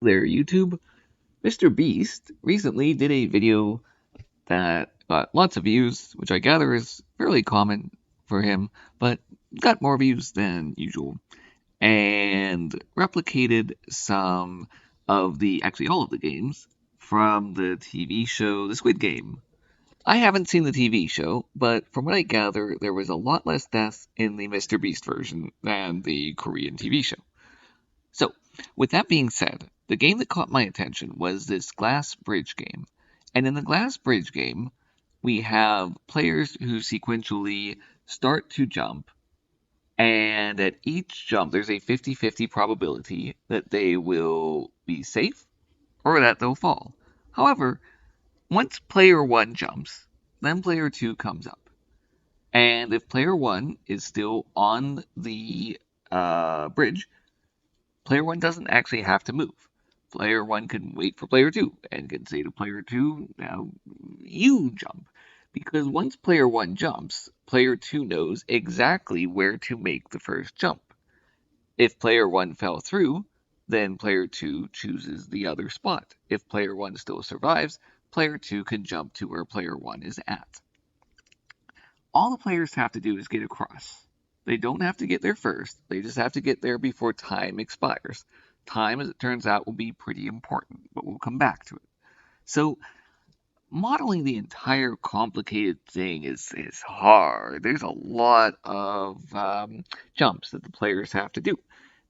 There, YouTube. Mr. Beast recently did a video that got lots of views, which I gather is fairly common for him, but got more views than usual, and replicated some of actually all of the games from the TV show The Squid Game. I haven't seen the TV show, but from what I gather, there was a lot less deaths in the Mr. Beast version than the Korean TV show. So, with that being said, the game that caught my attention was this glass bridge game. And in the glass bridge game, we have players who sequentially start to jump, and at each jump, there's a 50-50 probability that they will be safe or that they'll fall. However, once player one jumps, then player two comes up. And if player one is still on the bridge, player one doesn't actually have to move. Player one can wait for player two and can say to player two, now you jump. Because once player one jumps, player two knows exactly where to make the first jump. If player one fell through, then player two chooses the other spot. If player one still survives, player two can jump to where player one is at. All the players have to do is get across. They don't have to get there first, they just have to get there before time expires. Time, as it turns out, will be pretty important, but we'll come back to it. So, modeling the entire complicated thing is hard. There's a lot of jumps that the players have to do.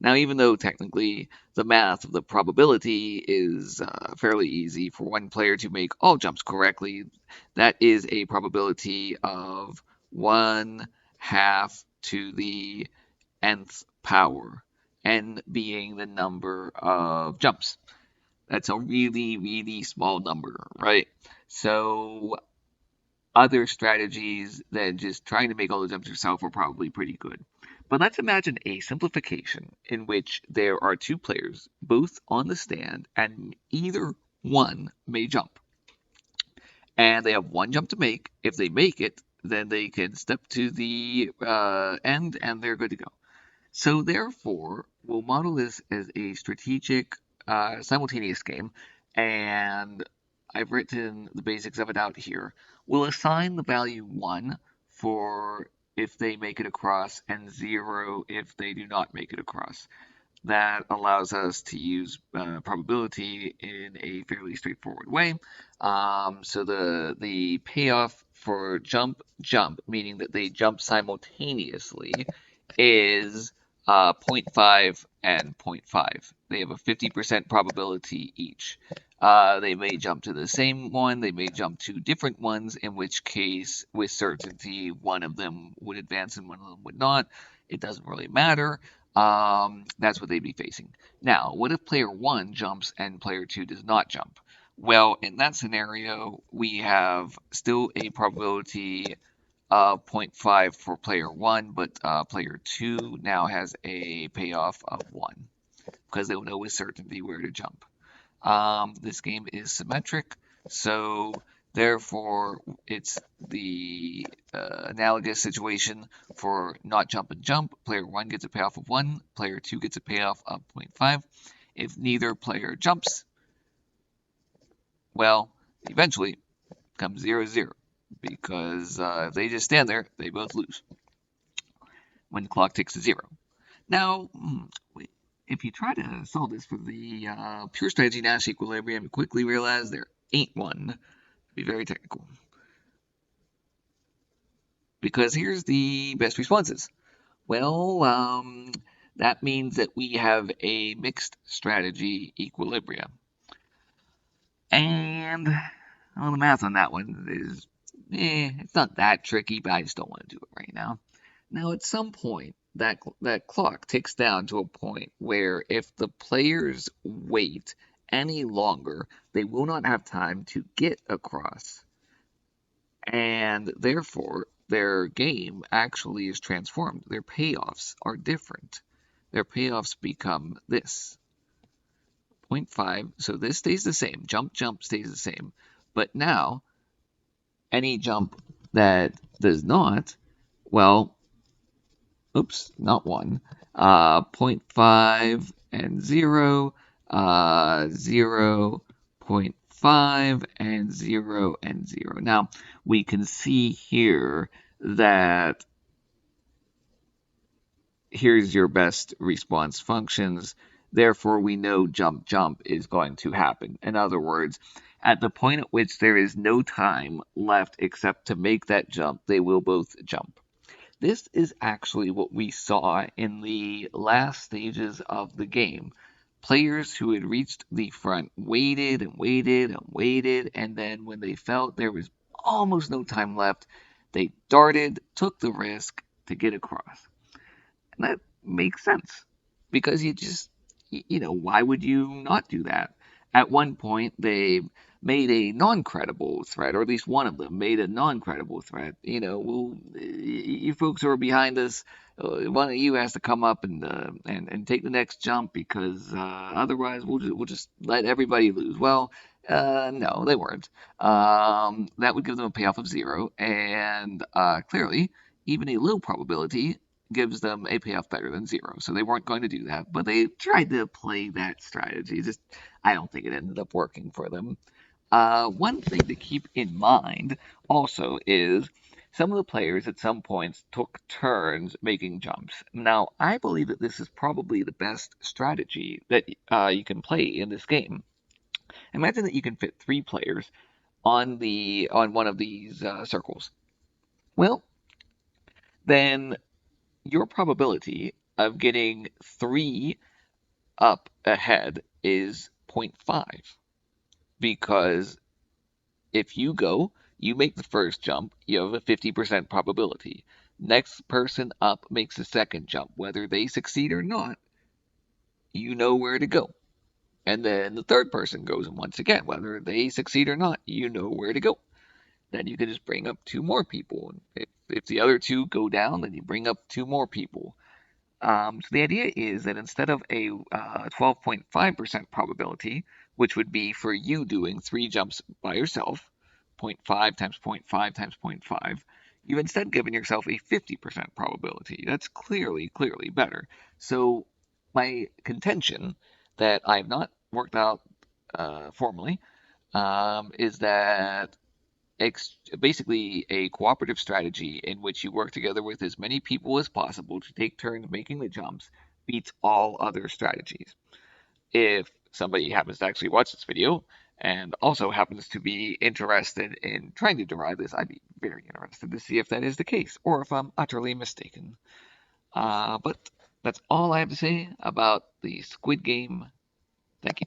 Now, even though technically the math of the probability is fairly easy for one player to make all jumps correctly, that is a probability of 1/2 to the nth power, n being the number of jumps. That's a really, really small number, right? So other strategies than just trying to make all the jumps yourself are probably pretty good. But let's imagine a simplification in which there are two players, both on the stand, and either one may jump. And they have one jump to make. If they make it, then they can step to the end and they're good to go. So therefore, we'll model this as a strategic simultaneous game, and I've written the basics of it out here. We'll assign the value 1 for if they make it across and 0 if they do not make it across. That allows us to use probability in a fairly straightforward way. So the payoff for jump, meaning that they jump simultaneously, is 0.5 and 0.5. They have a 50% probability each. They may jump to the same one, they may jump to different ones, in which case, with certainty, one of them would advance and one of them would not. It doesn't really matter. That's what they'd be facing. Now, what if player one jumps and player two does not jump? Well, in that scenario, we have still a probability 0.5 for player one, but player two now has a payoff of 1 because they'll know with certainty where to jump. This game is symmetric, so therefore it's the analogous situation for not jump and jump. Player one gets a payoff of 1, player two gets a payoff of 0.5. If neither player jumps, well, eventually it comes 0-0 because if they just stand there, they both lose when the clock ticks to 0. Now, if you try to solve this for the pure strategy Nash equilibrium, you quickly realize there ain't one. To be very technical. Because here's the best responses. Well, that means that we have a mixed strategy equilibrium. And well, the math on that one is, it's not that tricky, but I just don't want to do it right now. Now, at some point, that clock ticks down to a point where if the players wait any longer, they will not have time to get across. And therefore, their game actually is transformed. Their payoffs are different. Their payoffs become this 0.5. So this stays the same. Jump stays the same. But now, any jump that does not, well, oops, not 1, 0.5 and 0, 0.5, and 0 and 0. Now, we can see here that here's your best response functions. Therefore, we know jump jump is going to happen. In other words, at the point at which there is no time left except to make that jump, they will both jump. This is actually what we saw in the last stages of the game. Players who had reached the front waited and waited and waited, and then when they felt there was almost no time left, they darted, took the risk to get across. And that makes sense because why would you not do that? At one point, they made a non-credible threat, or at least one of them made a non-credible threat. Well, you folks who are behind us, one of you has to come up and take the next jump because otherwise we'll just let everybody lose. Well, no, they weren't. That would give them a payoff of 0, and clearly, even a low probability gives them a payoff better than 0. So they weren't going to do that, but they tried to play that strategy. Just, I don't think it ended up working for them. One thing to keep in mind also is some of the players at some points took turns making jumps. Now, I believe that this is probably the best strategy that you can play in this game. Imagine that you can fit 3 players on one of these circles. Well, then your probability of getting 3 up ahead is zero point 0.5 because if you go, you make the first jump, you have a 50% probability. Next person up makes the second jump. Whether they succeed or not, you know where to go. And then the third person goes, and once again, whether they succeed or not, you know where to go. Then you can just bring up 2 more people. And if the other 2 go down, then you bring up 2 more people. So the idea is that instead of a 12.5% probability, which would be for you doing 3 jumps by yourself, zero point 0.5 times zero point 0.5 times zero point 0.5, you've instead given yourself a 50% probability. That's clearly, clearly better. So my contention that I have not worked out formally is that basically a cooperative strategy in which you work together with as many people as possible to take turns making the jumps beats all other strategies. If somebody happens to actually watch this video and also happens to be interested in trying to derive this, I'd be very interested to see if that is the case or if I'm utterly mistaken. But that's all I have to say about the Squid Game. Thank you.